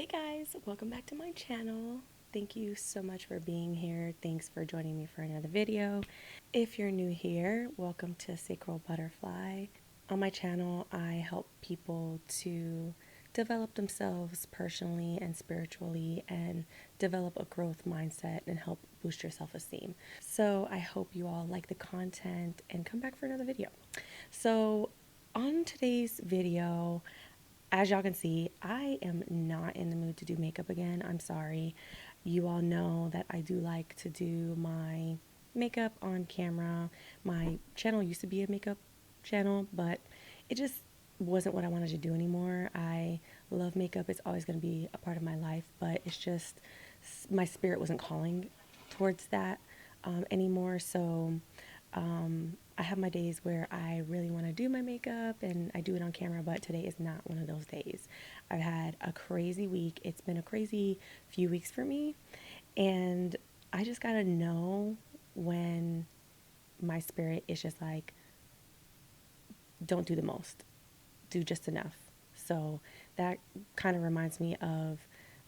Hey guys, welcome back to my channel. Thank you so much for being here. Thanks for joining me for another video. If you're new here, welcome to Sacral Butterfly. On my channel, I help people to develop themselves personally and spiritually and develop a growth mindset and help boost your self-esteem. So I hope you all like the content and come back for another video. So on today's video, as y'all can see, I am not in the mood to do makeup again. I'm sorry. You all know that I do like to do my makeup on camera. My channel used to be a makeup channel, but it just wasn't what I wanted to do anymore. I love makeup. It's always going to be a part of my life, but it's just my spirit wasn't calling towards that anymore. So I have my days where I really want to do my makeup and I do it on camera, but today is not one of those days. I've had a crazy week. It's been a crazy few weeks for me, and I just got to know when my spirit is just like, don't do the most, do just enough. So that kind of reminds me of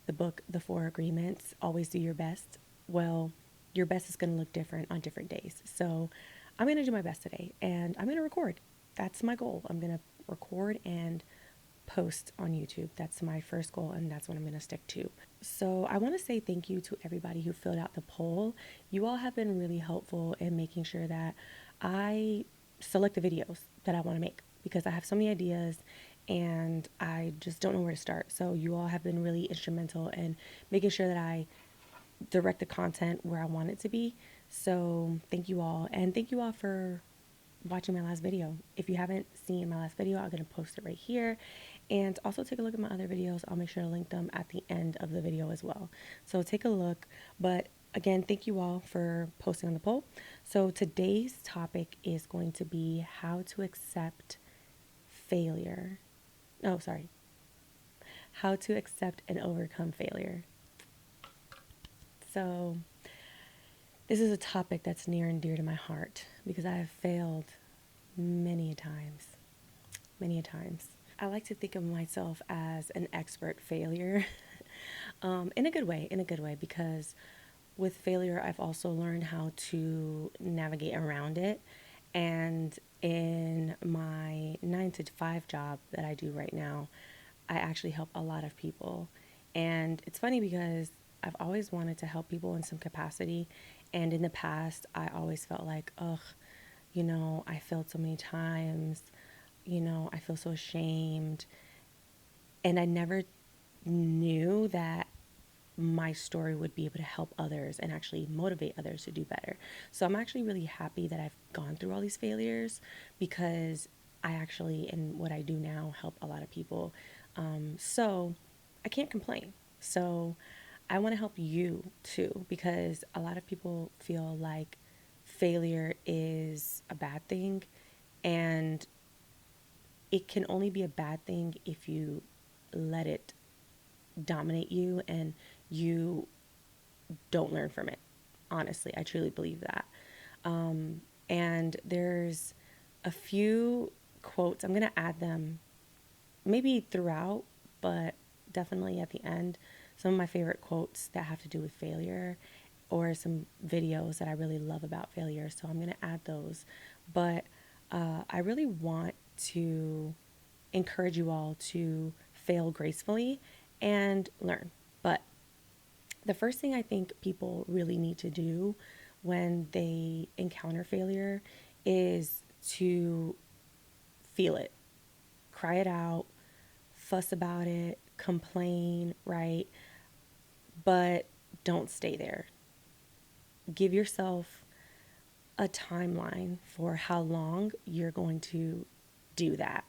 the book, The Four Agreements, always do your best. Well, your best is going to look different on different days. So I'm going to do my best today and I'm going to record. That's my goal. I'm going to record and post on YouTube. That's my first goal and that's what I'm going to stick to. So I want to say thank you to everybody who filled out the poll. You all have been really helpful in making sure that I select the videos that I want to make because I have so many ideas and I just don't know where to start. So you all have been really instrumental in making sure that I direct the content where I want it to be. So thank you all, and thank you all for watching my last video. If you haven't seen my last video, I'm going to post it right here, and also take a look at my other videos. I'll make sure to link them at the end of the video as well. So take a look. But again, thank you all for posting on the poll. So today's topic is going to be how to accept failure. Oh, sorry. How to accept and overcome failure. So this is a topic that's near and dear to my heart because I have failed many a times, many a times. I like to think of myself as an expert failure in a good way, because with failure, I've also learned how to navigate around it. And in my 9 to 5 job that I do right now, I actually help a lot of people. And it's funny because I've always wanted to help people in some capacity. And in the past, I always felt like, ugh, I failed so many times. I feel so ashamed. And I never knew that my story would be able to help others and actually motivate others to do better. So I'm actually really happy that I've gone through all these failures because I actually, in what I do now, help a lot of people. So I can't complain. So I want to help you too, because a lot of people feel like failure is a bad thing, and it can only be a bad thing if you let it dominate you and you don't learn from it. Honestly, I truly believe that. And there's a few quotes. I'm going to add them maybe throughout, but definitely at the end. Some of my favorite quotes that have to do with failure or some videos that I really love about failure. So I'm going to add those. But I really want to encourage you all to fail gracefully and learn. But the first thing I think people really need to do when they encounter failure is to feel it, cry it out, fuss about it, complain, right? But don't stay there. Give yourself a timeline for how long you're going to do that.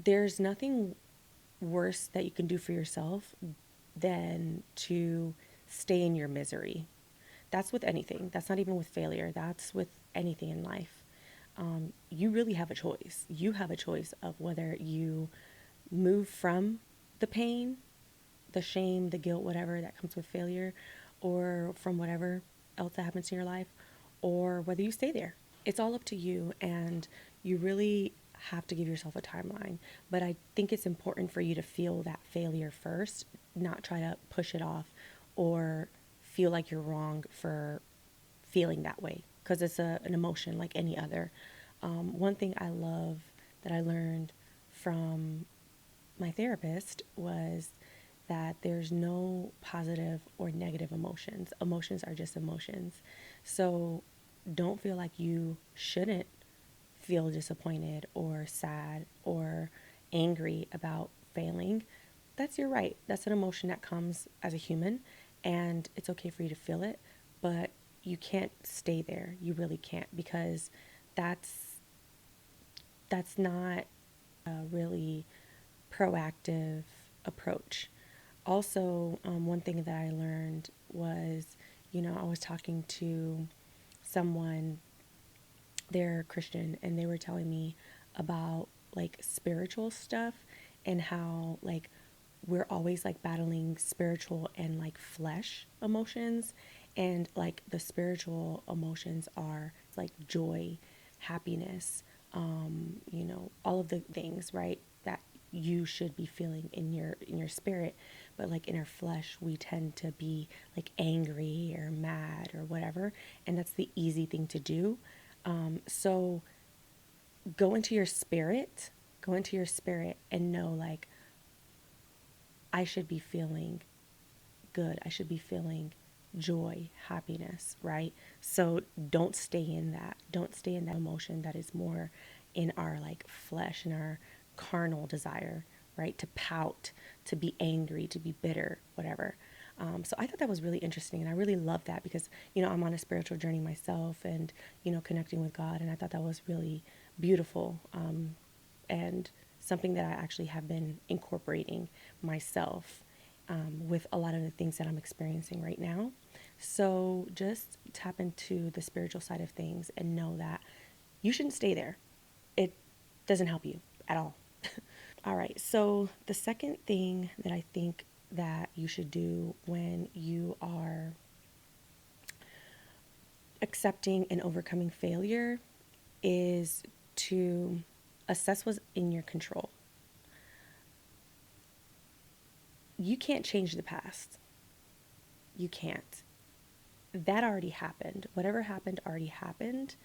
There's nothing worse that you can do for yourself than to stay in your misery. That's with anything. That's not even with failure. That's with anything in life. You really have a choice. You have a choice of whether you move from the pain, the shame, the guilt, whatever that comes with failure, or from whatever else that happens in your life, or whether you stay there. It's all up to you, and you really have to give yourself a timeline, but I think it's important for you to feel that failure first, not try to push it off or feel like you're wrong for feeling that way, because it's an emotion like any other. One thing I love that I learned from my therapist was that there's no positive or negative emotions. Emotions are just emotions. So don't feel like you shouldn't feel disappointed or sad or angry about failing. That's your right. That's an emotion that comes as a human, and it's okay for you to feel it, but you can't stay there. You really can't, because that's that's not a really proactive approach. Also, one thing that I learned was, I was talking to someone, they're Christian, and they were telling me about like spiritual stuff and how like we're always like battling spiritual and like flesh emotions, and like the spiritual emotions are like joy, happiness, all of the things, right, that you should be feeling in your spirit, but like in our flesh we tend to be like angry or mad or whatever, and that's the easy thing to do. So go into your spirit, and know like I should be feeling good. I should be feeling joy, happiness, right? So don't stay in that. Don't stay in that emotion that is more in our like flesh and our carnal desire, right? To pout, to be angry, to be bitter, whatever. So I thought that was really interesting, and I really love that because I'm on a spiritual journey myself, and connecting with God, and I thought that was really beautiful, and something that I actually have been incorporating myself, with a lot of the things that I'm experiencing right now. So just tap into the spiritual side of things and know that you shouldn't stay there. It doesn't help you at all. All right. So the second thing that I think that you should do when you are accepting and overcoming failure is to assess what's in your control. You can't change the past. You can't. That already happened. Whatever happened already happened.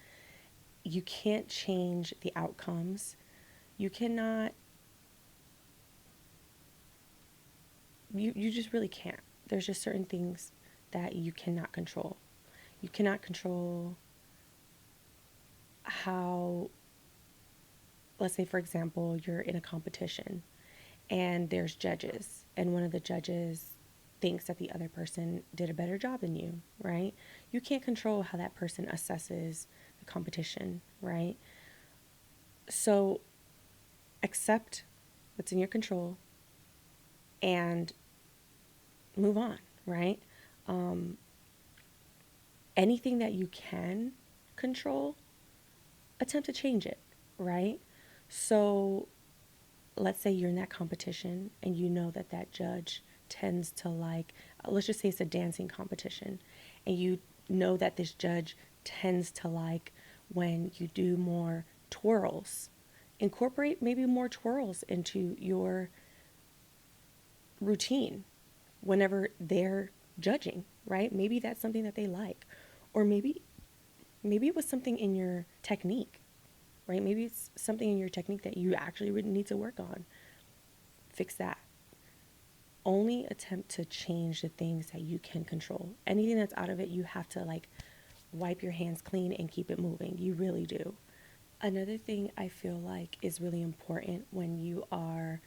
You can't change the outcomes. You cannot, you just really can't. There's just certain things that you cannot control. You cannot control how, let's say, for example, you're in a competition and there's judges, and one of the judges thinks that the other person did a better job than you, right? You can't control how that person assesses the competition, right? So accept what's in your control and move on, right? Um, Anything that you can control, attempt to change it, right? So let's say you're in that competition and you know that that judge tends to like, let's just say it's a dancing competition, and you know that this judge tends to like when you do more twirls. Incorporate maybe more twirls into your routine whenever they're judging, right? Maybe that's something that they like. Or maybe it was something in your technique, right? Maybe it's something in your technique that you actually would need to work on. Fix that. Only attempt to change the things that you can control. Anything that's out of it, you have to like wipe your hands clean and keep it moving. You really do. Another thing I feel like is really important when you are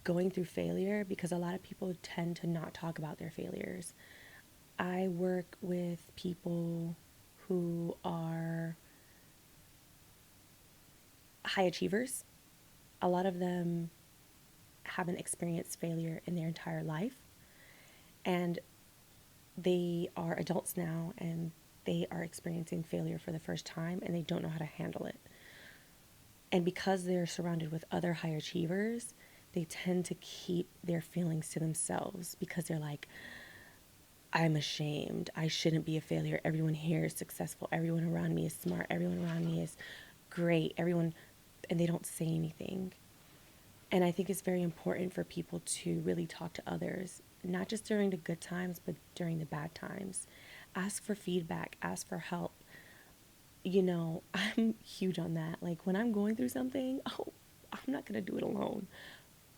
going through failure, because a lot of people tend to not talk about their failures. I work with people who are high achievers. A lot of them haven't experienced failure in their entire life, and they are adults now and they are experiencing failure for the first time and they don't know how to handle it. And because they're surrounded with other high achievers, they tend to keep their feelings to themselves because they're like, I'm ashamed. I shouldn't be a failure. Everyone here is successful. Everyone around me is smart. Everyone around me is great. Everyone and they don't say anything. And I think it's very important for people to really talk to others, not just during the good times, but during the bad times. Ask for feedback, ask for help. I'm huge on that. Like when I'm going through something, I'm not going to do it alone.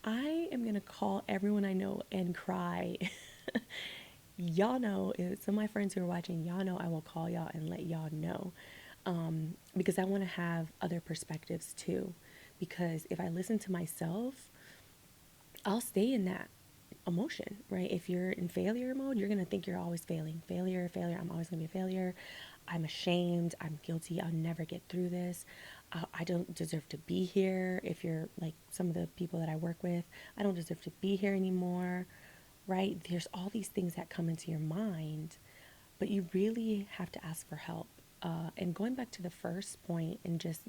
I am going to call everyone I know and cry. Y'all know, some of my friends who are watching, y'all know I will call y'all and let y'all know. Because I want to have other perspectives too. Because if I listen to myself, I'll stay in that emotion, right? If you're in failure mode, you're going to think you're always failing. Failure, failure. I'm always going to be a failure. I'm ashamed. I'm guilty. I'll never get through this. I don't deserve to be here. If you're like some of the people that I work with, I don't deserve to be here anymore, right? There's all these things that come into your mind, but you really have to ask for help. And going back to the first point and just,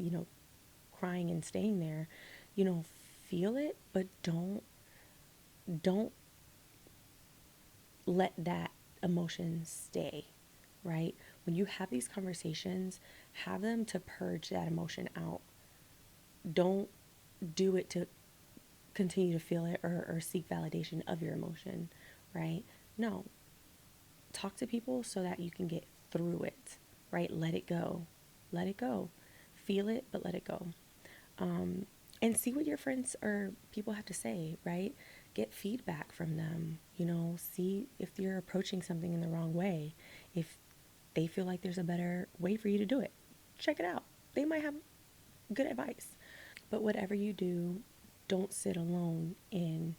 crying and staying there, feel it, but don't let that emotion stay, right? When you have these conversations, have them to purge that emotion out. Don't do it to continue to feel it or seek validation of your emotion, right? No. Talk to people so that you can get through it, right? Let it go. Let it go. Feel it, but let it go. And see what your friends or people have to say, right? Get feedback from them, see if you're approaching something in the wrong way. If they feel like there's a better way for you to do it, check it out. They might have good advice. But whatever you do, don't sit alone in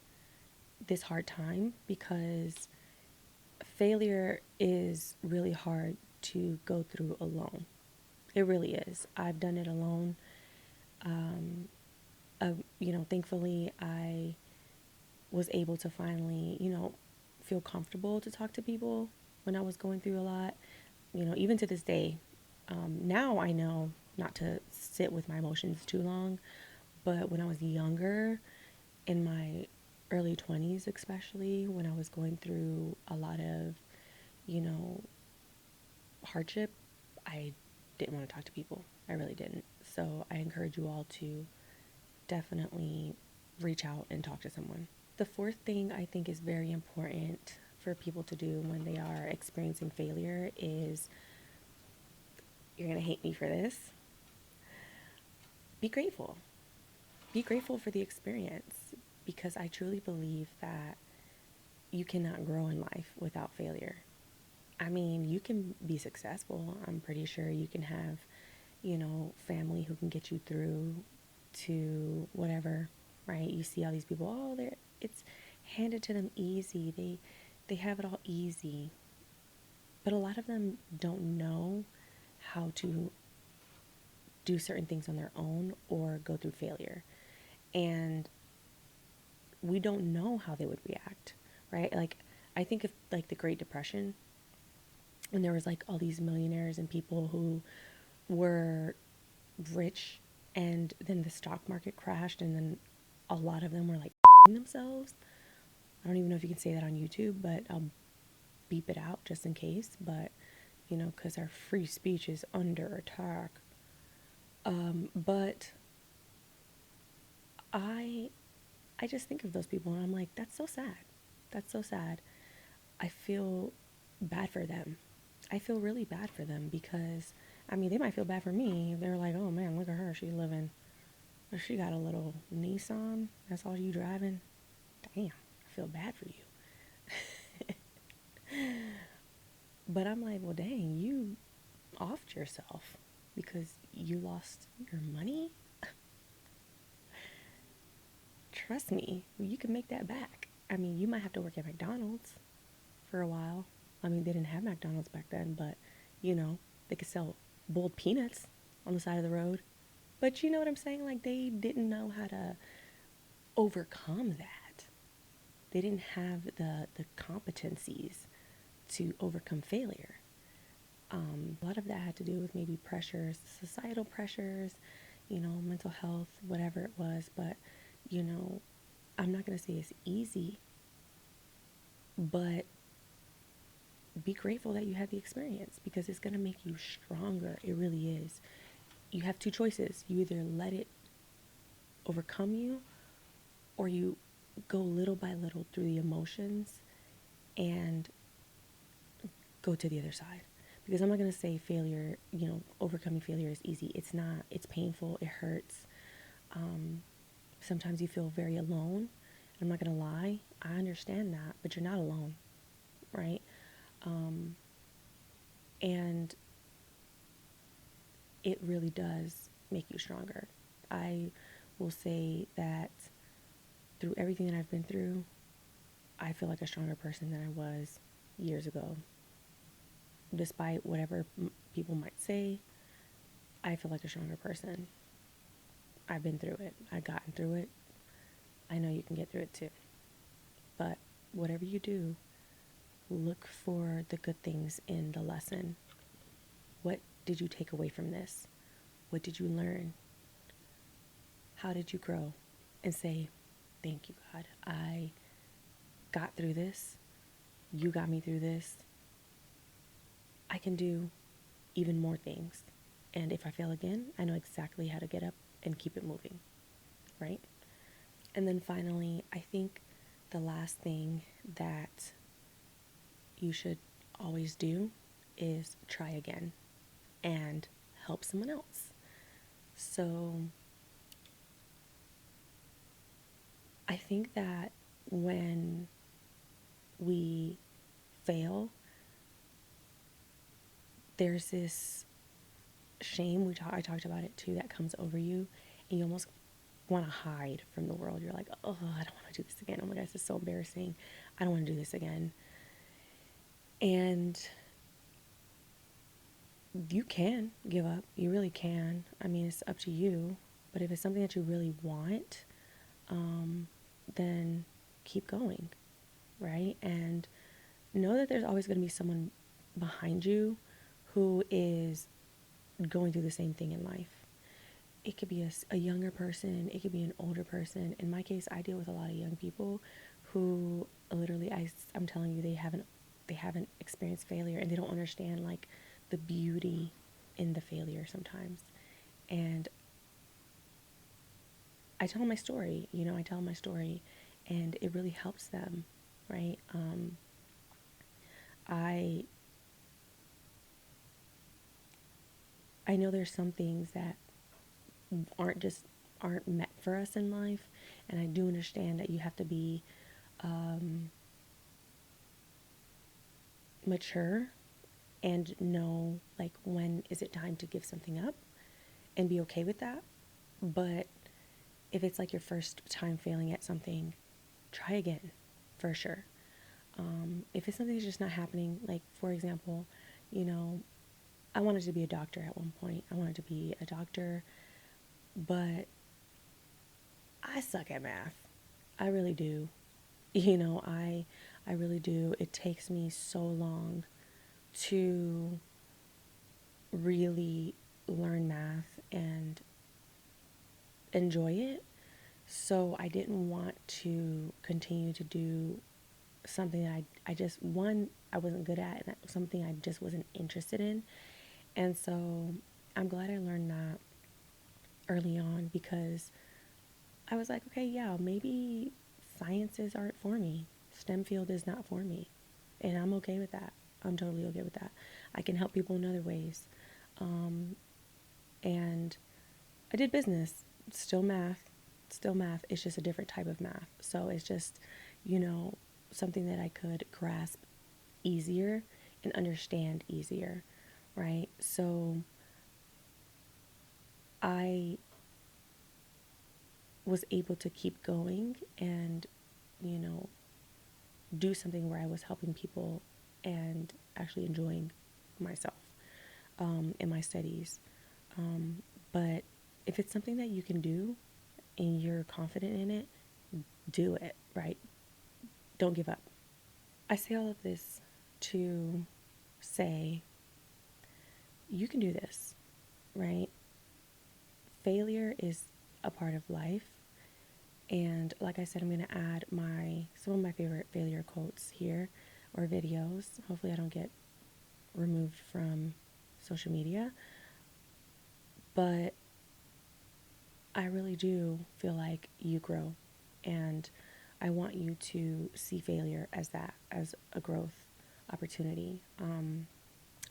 this hard time, because failure is really hard to go through alone. It really is. I've done it alone. Thankfully, I was able to finally, feel comfortable to talk to people when I was going through a lot. Even to this day, now I know not to sit with my emotions too long. But when I was younger, in my early 20s, especially when I was going through a lot of, you know, hardship, I didn't want to talk to people. I really didn't. So I encourage you all to definitely reach out and talk to someone. The fourth thing I think is very important for people to do when they are experiencing failure is, you're going to hate me for this, be grateful. Be grateful for the experience, because I truly believe that you cannot grow in life without failure. I mean, you can be successful. I'm pretty sure you can have, family who can get you through to whatever, right? You see all these people, it's handed to them easy. They have it all easy. But a lot of them don't know how to do certain things on their own or go through failure. And we don't know how they would react, right? Like, I think of like the Great Depression, when there was like all these millionaires and people who were rich, and then the stock market crashed, and then a lot of them were like themselves. I don't even know if you can say that on YouTube, but I'll beep it out just in case. But because our free speech is under attack. But I just think of those people and I'm like, that's so sad. That's so sad. I feel bad for them. I feel really bad for them, because I mean, they might feel bad for me. They're like, oh man, look at her, she's living, she got a little Nissan, that's all you driving. Damn, I feel bad for you. But I'm like, well, dang, you offed yourself because you lost your money. Trust me, you can make that back. I mean, you might have to work at McDonald's for a while. I mean, they didn't have McDonald's back then, but they could sell boiled peanuts on the side of the road. But you know what I'm saying? Like, they didn't know how to overcome that. They didn't have the competencies to overcome failure. A lot of that had to do with maybe pressures, societal pressures, mental health, whatever it was. But, I'm not going to say it's easy, but be grateful that you had the experience, because it's going to make you stronger. It really is. You have two choices. You either let it overcome you, or you go little by little through the emotions and go to the other side. Because I'm not going to say failure, overcoming failure is easy. It's not. It's painful. It hurts. Sometimes you feel very alone. I'm not going to lie. I understand that, but you're not alone, right? And it really does make you stronger. I will say that through everything that I've been through, I feel like a stronger person than I was years ago. Despite whatever people might say, I feel like a stronger person. I've been through it. I've gotten through it. I know you can get through it too. But whatever you do, look for the good things in the lesson. What did you take away from this? What did you learn? How did you grow? And say, thank you, God. I got through this. You got me through this. I can do even more things. And if I fail again, I know exactly how to get up and keep it moving, right? And then finally, I think the last thing that you should always do is try again and help someone else. So I think that when we fail, there's this shame, I talked about it too, that comes over you, and you almost want to hide from the world. You're like, oh, I don't want to do this again. Oh my gosh, this is so embarrassing. I don't want to do this again. And you can give up. You really can. I mean, it's up to you. But if it's something that you really want, then keep going, right? And know that there's always going to be someone behind you who is going through the same thing in life. It could be a younger person. It could be an older person. In my case, I deal with a lot of young people who literally, I'm telling you, they haven't experienced failure, and they don't understand like the beauty in the failure sometimes. And I tell my story, and it really helps them, right? I know there's some things that aren't met for us in life, and I do understand that you have to be mature and know like when is it time to give something up and be okay with that. But if it's like your first time failing at something, try again for sure. If it's something that's just not happening, like for example, I wanted to be a doctor at one point. I wanted to be a doctor, but I suck at math. I really do. I really do. It takes me so long to really learn math and enjoy it. So I didn't want to continue to do something that I wasn't good at, and something I just wasn't interested in. And so I'm glad I learned that early on, because I was like, okay, yeah, maybe sciences aren't for me. STEM field is not for me. And I'm okay with that. I'm totally okay with that. I can help people in other ways. And I did business, still math. It's just a different type of math. So it's just, something that I could grasp easier and understand easier, right? So I was able to keep going and, do something where I was helping people and actually enjoying myself in my studies. But if it's something that you can do and you're confident in it, do it, right? Don't give up. I say all of this to say you can do this, right? Failure is a part of life. And like I said, I'm going to add some of my favorite failure quotes here, or videos. Hopefully I don't get removed from social media. But I really do feel like you grow, and I want you to see failure as that, as a growth opportunity.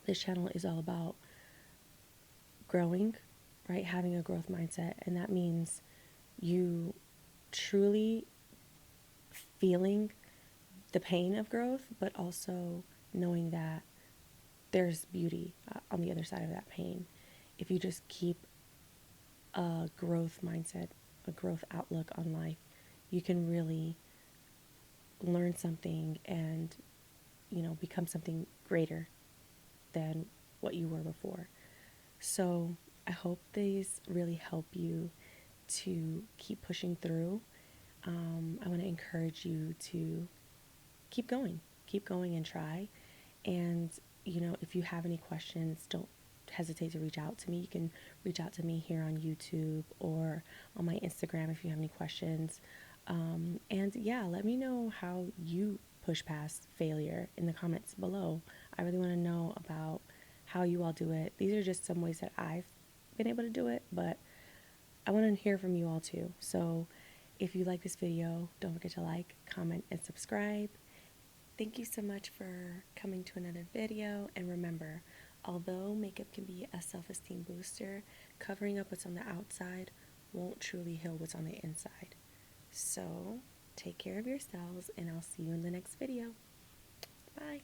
This channel is all about growing, right? Having a growth mindset, and that means you truly feeling the pain of growth, but also knowing that there's beauty on the other side of that pain. If you just keep a growth mindset, a growth outlook on life, you can really learn something and, become something greater than what you were before. So I hope these really help you to keep pushing through. I want to encourage you to keep going and try. And, if you have any questions, don't hesitate to reach out to me. You can reach out to me here on YouTube or on my Instagram if you have any questions. And yeah, let me know how you push past failure in the comments below. I really want to know about how you all do it. These are just some ways that I've been able to do it, but I want to hear from you all too. So if you like this video, don't forget to like, comment, and subscribe. Thank you so much for coming to another video. And remember, although makeup can be a self-esteem booster, covering up what's on the outside won't truly heal what's on the inside. So take care of yourselves, and I'll see you in the next video. Bye.